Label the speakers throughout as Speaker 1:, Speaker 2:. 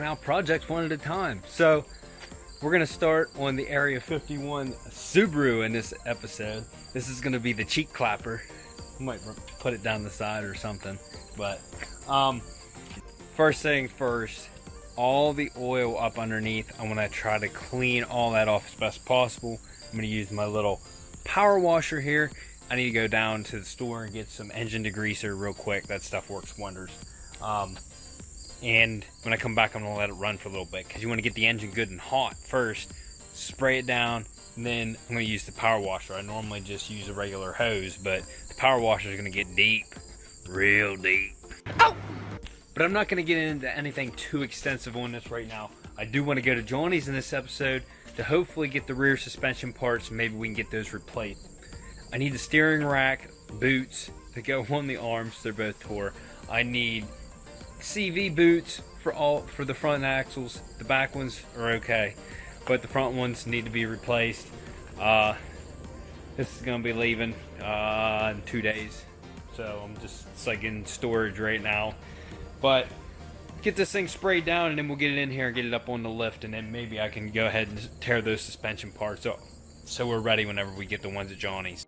Speaker 1: knocking out projects one at a time. So we're gonna start on the Area 51 Subaru in this episode. This is gonna be the cheek clapper. I might put it down the side or something. But first thing first, all the oil up underneath, I'm gonna try to clean all that off as best possible. I'm gonna use my little power washer here. I need to go down to the store and get some engine degreaser real quick. That stuff works wonders. And when I come back, I'm gonna let it run for a little bit because you want to get the engine good and hot first. Spray it down, and then I'm gonna use the power washer. I normally just use a regular hose, but the power washer is gonna get deep, real deep. Ow! But I'm not gonna get into anything too extensive on this right now. I do want to go to Johnny's in this episode to hopefully get the rear suspension parts. Maybe we can get those replaced. I need the steering rack, boots to go on the arms. They're both tore. I need CV boots for the front axles. The back ones are okay, but the front ones need to be replaced. This is gonna be leaving in 2 days, so it's like in storage right now. But get this thing sprayed down, and then we'll get it in here and get it up on the lift, and then maybe I can go ahead and tear those suspension parts off, so we're ready whenever we get the ones at Johnny's.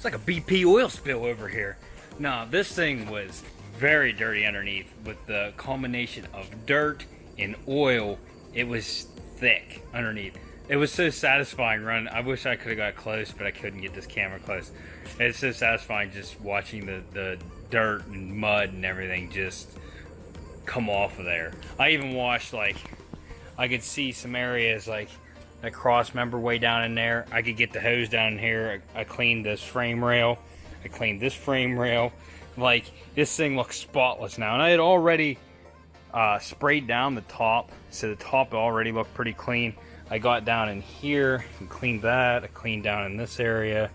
Speaker 1: Like a BP oil spill over here. Now this thing was very dirty underneath with the combination of dirt and oil. It was thick underneath. It was so satisfying running. I wish I could have got close, but I couldn't get this camera close. It's so satisfying just watching the dirt and mud and everything just come off of there. I even washed, like, I could see some areas like that cross member way down in there. I could get the hose down in here. I cleaned this frame rail. I cleaned this frame rail. Like, this thing looks spotless now. And I had already sprayed down the top, so the top already looked pretty clean. I got down in here and cleaned that. I cleaned down in this area,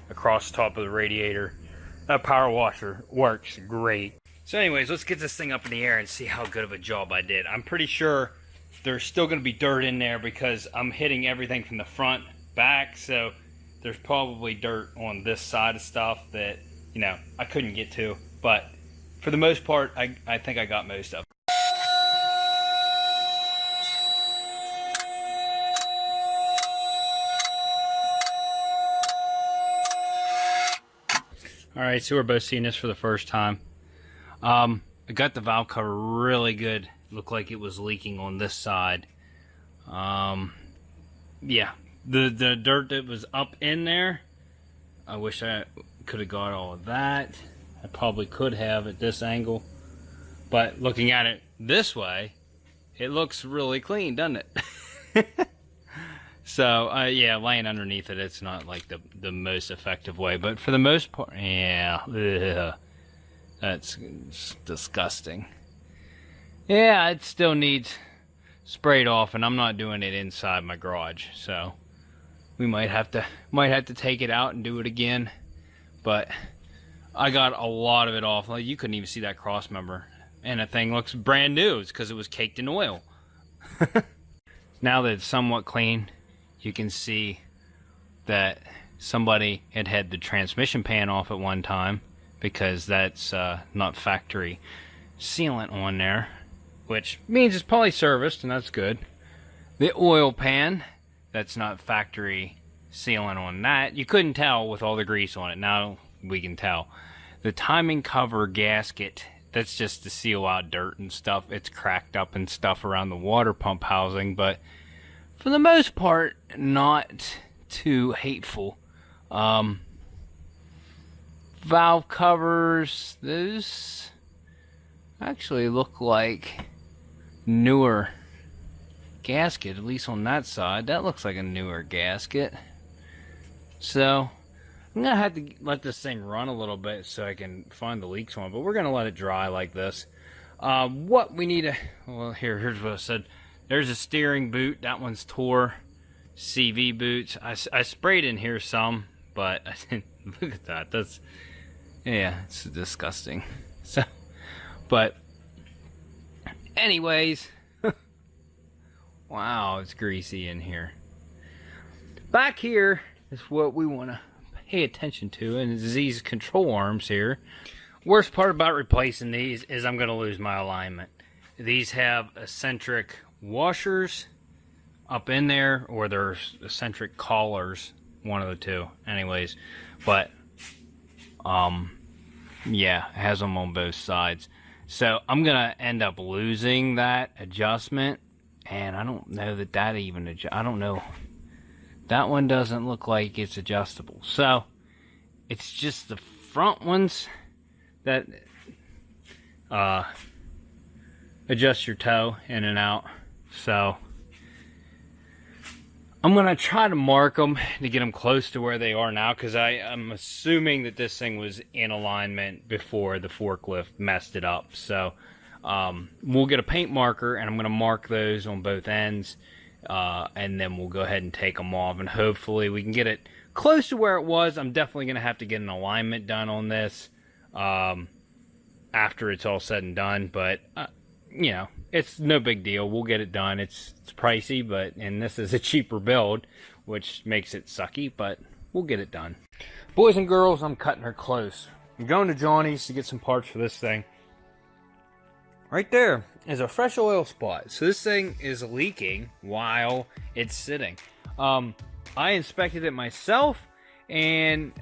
Speaker 1: across the top of the radiator. That power washer works great. So anyways, let's get this thing up in the air and see how good of a job I did. I'm pretty sure there's still going to be dirt in there because I'm hitting everything from the front back, so there's probably dirt on this side of stuff that, you know, I couldn't get to, but for the most part, I think I got most of it. Alright, so we're both seeing this for the first time. I got the valve cover really good. Looked like it was leaking on this side. Yeah, the dirt that was up in there, I wish I could have got all of that. I probably could have at this angle, but looking at it this way, it looks really clean, doesn't it? So yeah, laying underneath it, it's not like the most effective way, but for the most part, yeah, ugh, that's disgusting. Yeah, it still needs sprayed off, and I'm not doing it inside my garage, so we might have to take it out and do it again. But I got a lot of it off. Like, you couldn't even see that cross member, and the thing looks brand new. It's because it was caked in oil. Now that it's somewhat clean, you can see that somebody had the transmission pan off at one time, because that's not factory sealant on there, which means it's probably serviced, and that's good. The oil pan, that's not factory sealant on that. You couldn't tell with all the grease on it. Now we can tell. The timing cover gasket, that's just to seal out dirt and stuff. It's cracked up and stuff around the water pump housing, but for the most part, not too hateful. Valve covers, those actually look like newer gasket, at least on that side. That looks like a newer gasket. So I'm gonna have to let this thing run a little bit so I can find the leaks on it, but we're gonna let it dry like this. What we need to, well, here's what I said. There's a steering boot. That one's tore. CV boots. I sprayed in here some, but I didn't look at that. That's, yeah, it's disgusting. So, but anyways, wow, it's greasy in here. Back here is what we want to pay attention to, and it's these control arms here. Worst part about replacing these is I'm going to lose my alignment. These have eccentric washers up in there, or they're eccentric collars, one of the two. Anyways, but yeah, it has them on both sides. So I'm going to end up losing that adjustment, and I don't know that even I don't know. That one doesn't look like it's adjustable. So it's just the front ones that adjust your toe in and out. So I'm gonna try to mark them to get them close to where they are now, because I'm assuming that this thing was in alignment before the forklift messed it up. So we'll get a paint marker, and I'm gonna mark those on both ends, and then we'll go ahead and take them off, and hopefully we can get it close to where it was. I'm definitely gonna have to get an alignment done on this after it's all said and done, but you know, it's no big deal. We'll get it done. It's pricey, and this is a cheaper build, which makes it sucky, but we'll get it done. Boys and girls, I'm cutting her close. I'm going to Johnny's to get some parts for this thing. Right there is a fresh oil spot. So this thing is leaking while it's sitting. I inspected it myself, and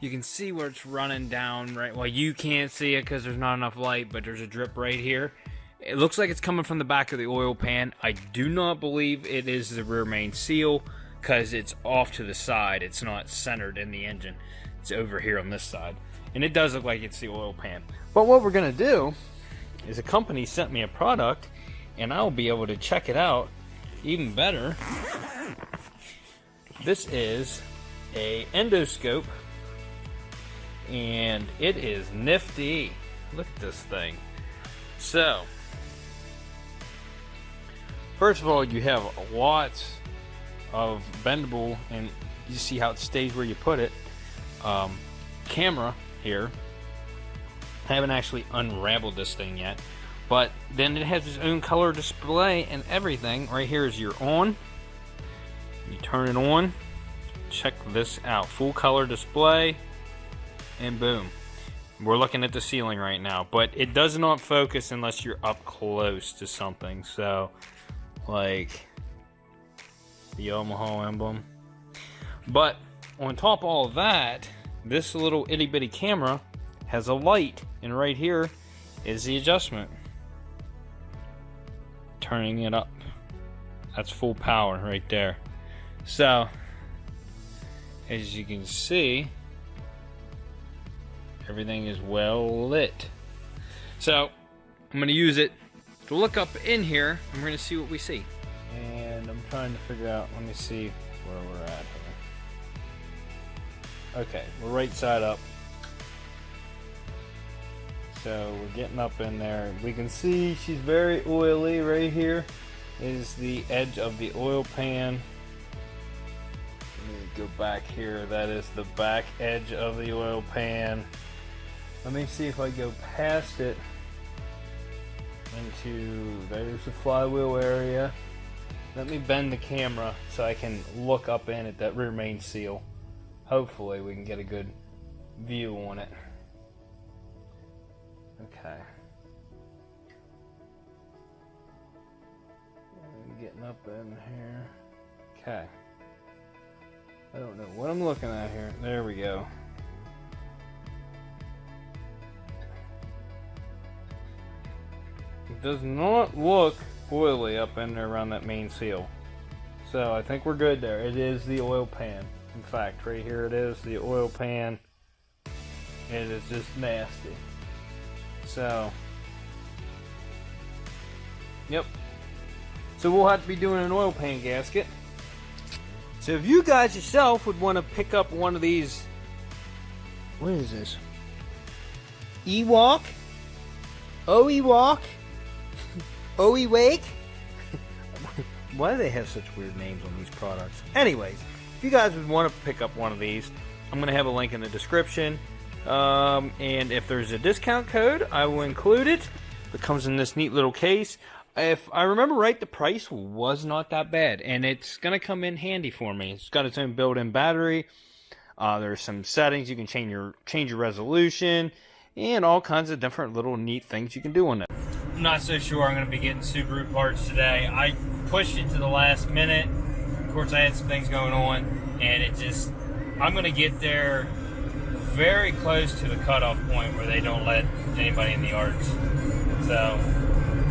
Speaker 1: you can see where it's running down, right? Well, you can't see it because there's not enough light, but there's a drip right here. It looks like it's coming from the back of the oil pan. I do not believe it is the rear main seal, because it's off to the side. It's not centered in the engine. It's over here on this side. And it does look like it's the oil pan. But what we're going to do is a company sent me a product, and I'll be able to check it out even better. This is a Endoscope, and it is nifty. Look at this thing. So, first of all, you have lots of bendable, and you see how it stays where you put it. Camera here. I haven't actually unraveled this thing yet, but then it has its own color display and everything. Right here is your on. You turn it on. Check this out. Full color display, and boom. We're looking at the ceiling right now, but it does not focus unless you're up close to something. So, like the Yamaha emblem. But on top of all of that, this little itty bitty camera has a light, and right here is the adjustment. Turning it up. That's full power right there. So, as you can see, everything is well lit. So, I'm going to use it to look up in here, and we're going to see what we see. And I'm trying to figure out, let me see where we're at here. Okay, we're right side up. So, we're getting up in there. We can see she's very oily. Right here is the edge of the oil pan. Let me go back here. That is the back edge of the oil pan. Let me see if I go past it into, there's the flywheel area. Let me bend the camera so I can look up in at that rear main seal. Hopefully we can get a good view on it. Okay. I'm getting up in here. Okay. I don't know what I'm looking at here. There we go. It does not look oily up in there around that main seal. So I think we're good there. It is the oil pan. In fact, right here it is, the oil pan. It is just nasty. So, yep. So we'll have to be doing an oil pan gasket. So if you guys yourself would want to pick up one of these, what is this? Oiiwak? Oiiwak? Oiiwak? Why do they have such weird names on these products? Anyways, if you guys would want to pick up one of these, I'm going to have a link in the description. And if there's a discount code, I will include it. It comes in this neat little case. If I remember right, the price was not that bad, and it's going to come in handy for me. It's got its own built-in battery. There's some settings. You can change your resolution, and all kinds of different little neat things you can do on it. I'm not so sure I'm going to be getting Subaru parts today. I pushed it to the last minute. Of course, I had some things going on, and I'm going to get there very close to the cutoff point where they don't let anybody in the yards. So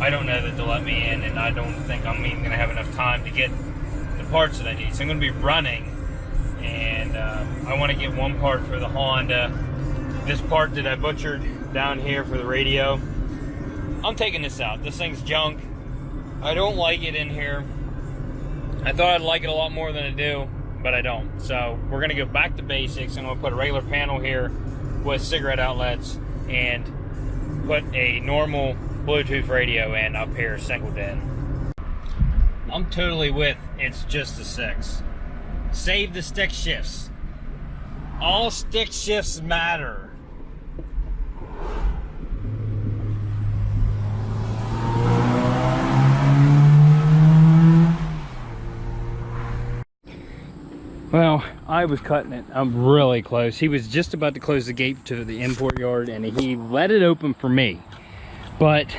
Speaker 1: I don't know that they'll let me in, and I don't think I'm even going to have enough time to get the parts that I need. So I'm going to be running, and I want to get one part for the Honda. This part that I butchered down here for the radio, I'm taking this out. This thing's junk. I don't like it in here. I thought I'd like it a lot more than I do, but I don't. So we're going to go back to basics. I'm going to put a regular panel here with cigarette outlets and put a normal Bluetooth radio in up here, singled in. I'm totally with it's just a 6. Save the stick shifts. All stick shifts matter. Well, I was cutting it. I'm really close. He was just about to close the gate to the import yard, and he let it open for me. But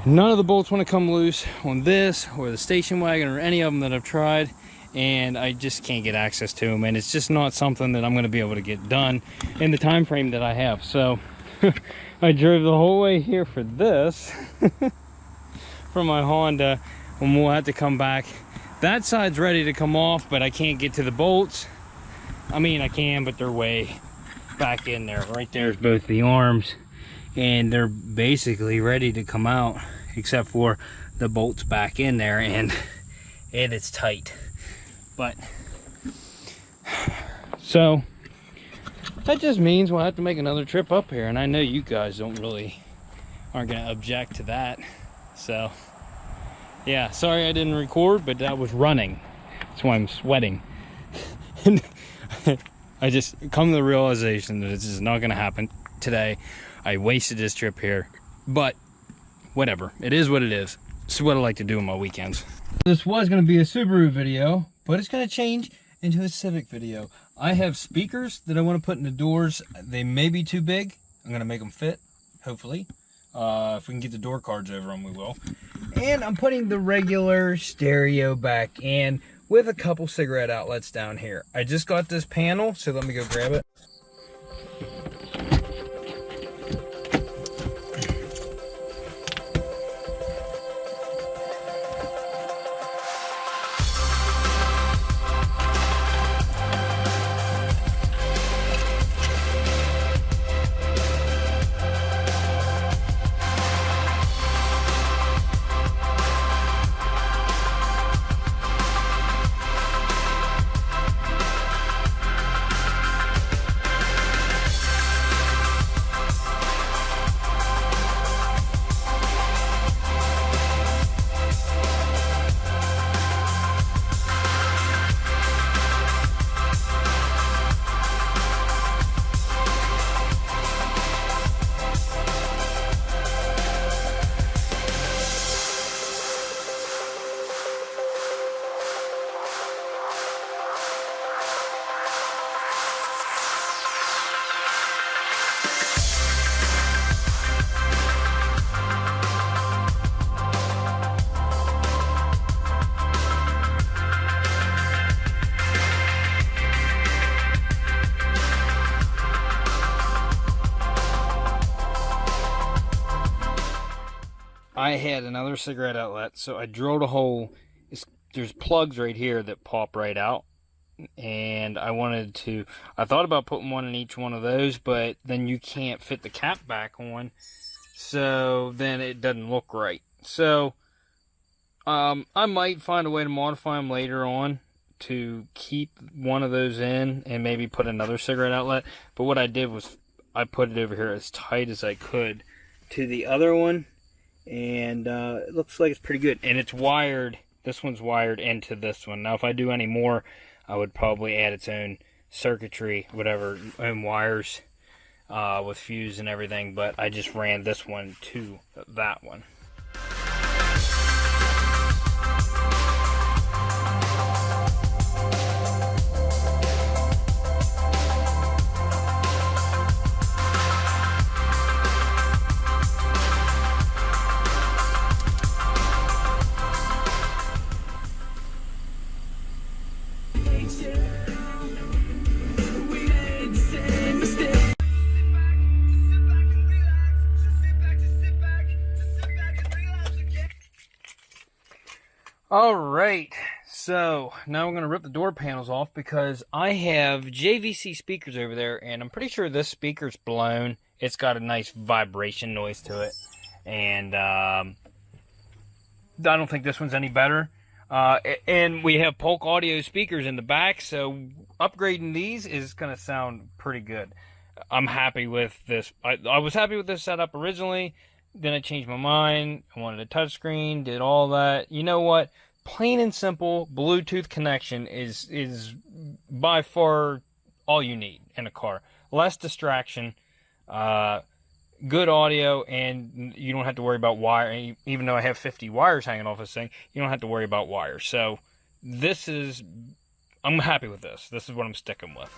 Speaker 1: none of the bolts want to come loose on this or the station wagon or any of them that I've tried, and I just can't get access to them, and it's just not something that I'm going to be able to get done in the time frame that I have. So I drove the whole way here for this from my Honda, and we'll have to come back. That side's ready to come off, but I can't get to the bolts. I mean, I can, but they're way back in there. Right there's both the arms, and they're basically ready to come out, except for the bolts back in there, and it's tight. But so that just means we'll have to make another trip up here, and I know you guys aren't gonna object to that. So yeah, sorry I didn't record, but I was running. That's why I'm sweating. And I just come to the realization that this is not gonna happen today. I wasted this trip here, but whatever. It is what it is. This is what I like to do on my weekends. This was gonna be a Subaru video, but it's gonna change into a Civic video. I have speakers that I want to put in the doors. They may be too big. I'm gonna make them fit, hopefully. If we can get the door cards over them, we will. And I'm putting the regular stereo back in with a couple cigarette outlets down here. I just got this panel, so let me go grab it. I had another cigarette outlet, so I drilled a hole. There's plugs right here that pop right out, and I thought about putting one in each one of those, but then you can't fit the cap back on, so then it doesn't look right. So I might find a way to modify them later on to keep one of those in and maybe put another cigarette outlet. But what I did was I put it over here as tight as I could to the other one, and it looks like it's pretty good. And it's wired. This one's wired into this one. Now, if I do any more, I would probably add its own circuitry, whatever, and wires with fuse and everything. But I just ran this one to that one. Alright, so now we're going to rip the door panels off because I have JVC speakers over there, and I'm pretty sure this speaker's blown. It's got a nice vibration noise to it, and I don't think this one's any better. And we have Polk Audio speakers in the back, so upgrading these is going to sound pretty good. I'm happy with this. I was happy with this setup originally. Then I changed my mind. I wanted a touchscreen, did all that. You know what? Plain and simple Bluetooth connection is by far all you need in a car. Less distraction, good audio, and you don't have to worry about wire. Even though I have 50 wires hanging off this thing, you don't have to worry about wires. So I'm happy with this. This is what I'm sticking with.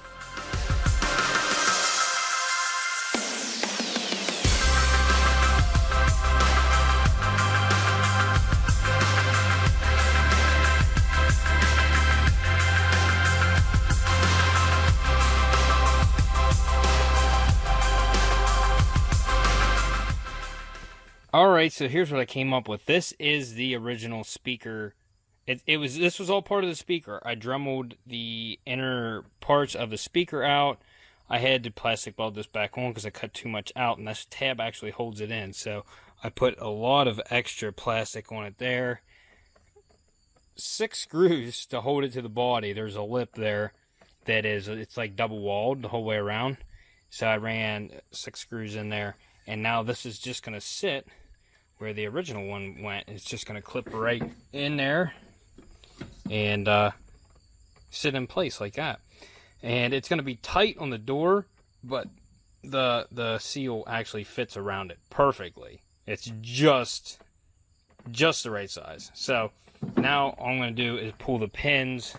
Speaker 1: Alright, so here's what I came up with. This is the original speaker. This was all part of the speaker. I dremeled the inner parts of the speaker out. I had to plastic weld this back on because I cut too much out, and this tab actually holds it in. So I put a lot of extra plastic on it there. 6 screws to hold it to the body. There's a lip there it's like double walled the whole way around. So I ran 6 screws in there, and now this is just going to sit where the original one went. It's just going to clip right in there and sit in place like that. And it's going to be tight on the door, but the seal actually fits around it perfectly. It's just the right size. So now all I'm going to do is pull the pins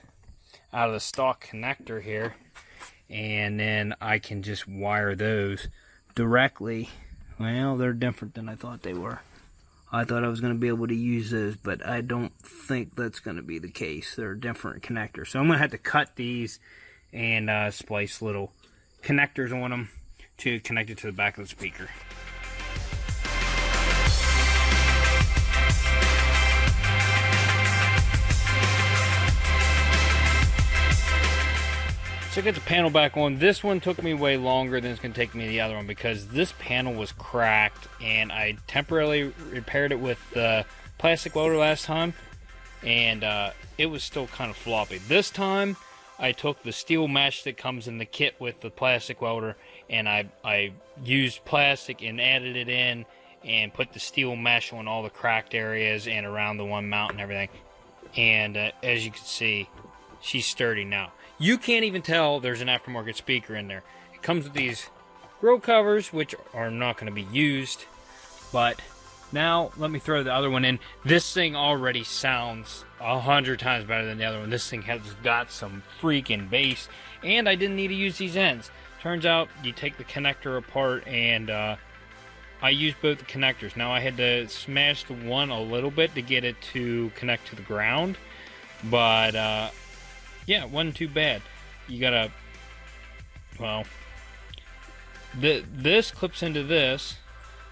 Speaker 1: out of the stock connector here, and then I can just wire those directly. Well, they're different than I thought they were. I thought I was going to be able to use those, but I don't think that's going to be the case. They're different connectors. So I'm going to have to cut these and splice little connectors on them to connect it to the back of the speaker. So I get the panel back on. This one took me way longer than it's going to take me the other one because this panel was cracked, and I temporarily repaired it with the plastic welder last time, and it was still kind of floppy. This time I took the steel mesh that comes in the kit with the plastic welder, and I used plastic and added it in and put the steel mesh on all the cracked areas and around the one mount and everything. And as you can see, she's sturdy now. You can't even tell there's an aftermarket speaker in there. It comes with these grill covers, which are not going to be used. But now, let me throw the other one in. This thing already sounds 100 times better than the other one. This thing has got some freaking bass. And I didn't need to use these ends. Turns out, you take the connector apart, and I used both the connectors. Now, I had to smash the one a little bit to get it to connect to the ground. But, yeah, it wasn't too bad. You gotta, well, this clips into this,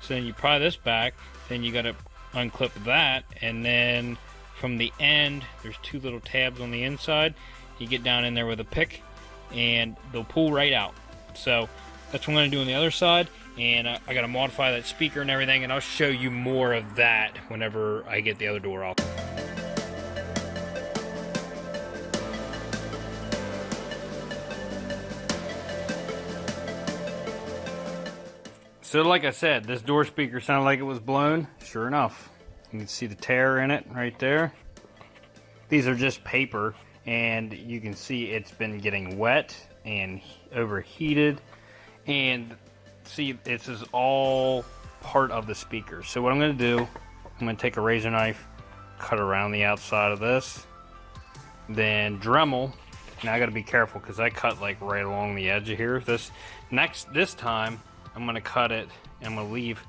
Speaker 1: so then you pry this back, then you gotta unclip that, and then from the end, there's 2 little tabs on the inside. You get down in there with a pick, and they'll pull right out. So that's what I'm gonna do on the other side, and I gotta modify that speaker and everything, and I'll show you more of that whenever I get the other door off. So like I said, this door speaker sounded like it was blown. Sure enough, you can see the tear in it right there. These are just paper, and you can see it's been getting wet and overheated. And see, this is all part of the speaker. So what I'm going to do, I'm going to take a razor knife, cut around the outside of this, then Dremel. Now I got to be careful because I cut like right along the edge of here. This time I'm going to cut it and I'm going to leave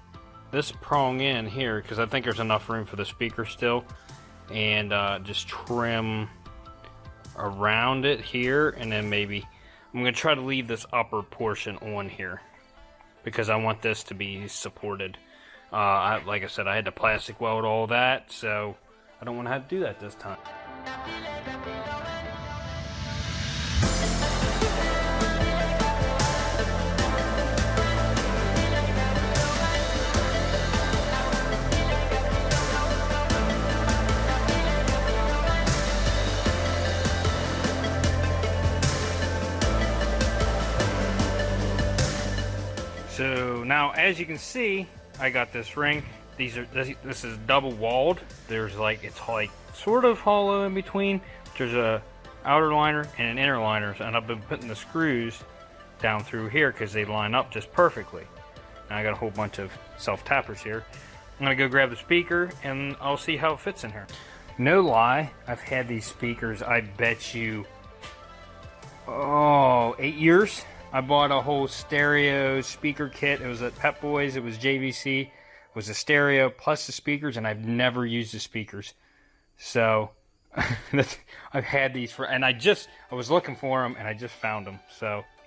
Speaker 1: this prong in here because I think there's enough room for the speaker still, and just trim around it here, and then maybe I'm going to try to leave this upper portion on here because I want this to be supported. Like I said, I had to plastic weld all that, so I don't want to have to do that this time. So now, as you can see, I got this ring. This is double walled. There's it's like sort of hollow in between. There's a outer liner and an inner liner, and I've been putting the screws down through here because they line up just perfectly. Now I got a whole bunch of self-tappers here. I'm gonna go grab the speaker and I'll see how it fits in here. No lie, I've had these speakers, I bet you, 8 years. I bought a whole stereo speaker kit. It was at Pep Boys. It was JVC. It was a stereo plus the speakers, and I've never used the speakers. So I've had these for, and I was looking for them, and I just found them.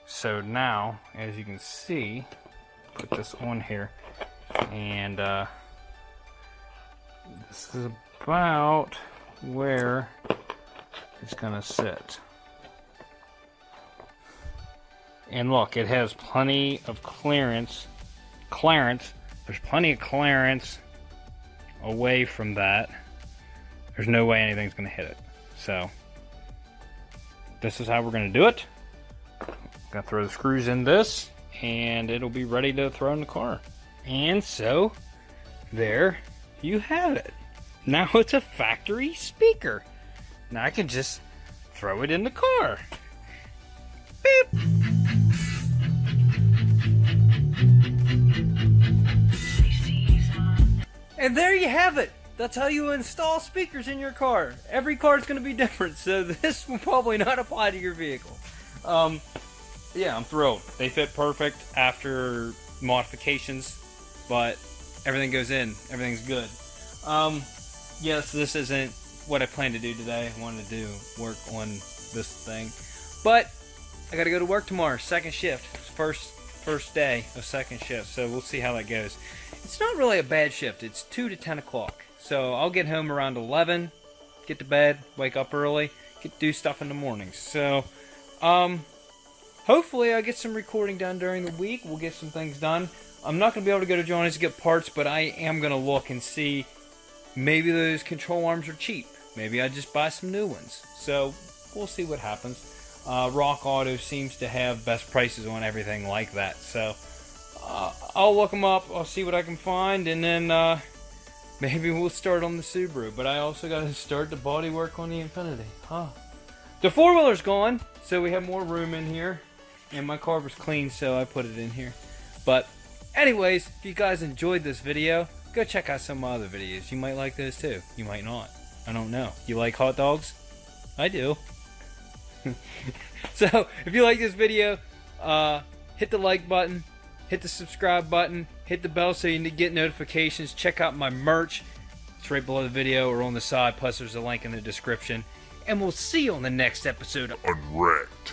Speaker 1: So now, as you can see, put this on here, and this is about where it's gonna sit. And look, it has plenty of clearance. There's plenty of clearance away from that. There's no way anything's going to hit it. So, this is how we're going to do it. Going to throw the screws in this, and it'll be ready to throw in the car. And so, there you have it. Now it's a factory speaker. Now I can just throw it in the car. Beep. And there you have it. That's how you install speakers in your car. Every car is going to be different, so this will probably not apply to your vehicle. Yeah, I'm thrilled. They fit perfect after modifications, but everything goes in. Everything's good. Yes, this isn't what I planned to do today. I wanted to do work on this thing, but I got to go to work tomorrow. Second shift. First day of second shift, so we'll see how that goes. It's not really a bad shift. It's 2 to 10 o'clock. So I'll get home around 11, get to bed, wake up early, do stuff in the mornings. So, hopefully I get some recording done during the week. We'll get some things done. I'm not going to be able to go to Johnny's to get parts, but I am going to look and see. Maybe those control arms are cheap. Maybe I just buy some new ones. So, we'll see what happens. Rock Auto seems to have best prices on everything like that. So, I'll look them up. I'll see what I can find, and then maybe we'll start on the Subaru. But I also got to start the body work on the Infiniti. The four-wheeler's gone, so we have more room in here. And my car was clean, so I put it in here. But anyways, if you guys enjoyed this video, go check out some other videos. You might like those too. You might not. I don't know. You like hot dogs? I do. So, if you like this video, hit the like button, hit the subscribe button, hit the bell so you get notifications. Check out my merch. It's right below the video or on the side, plus there's a link in the description. And we'll see you on the next episode of Unwrapped.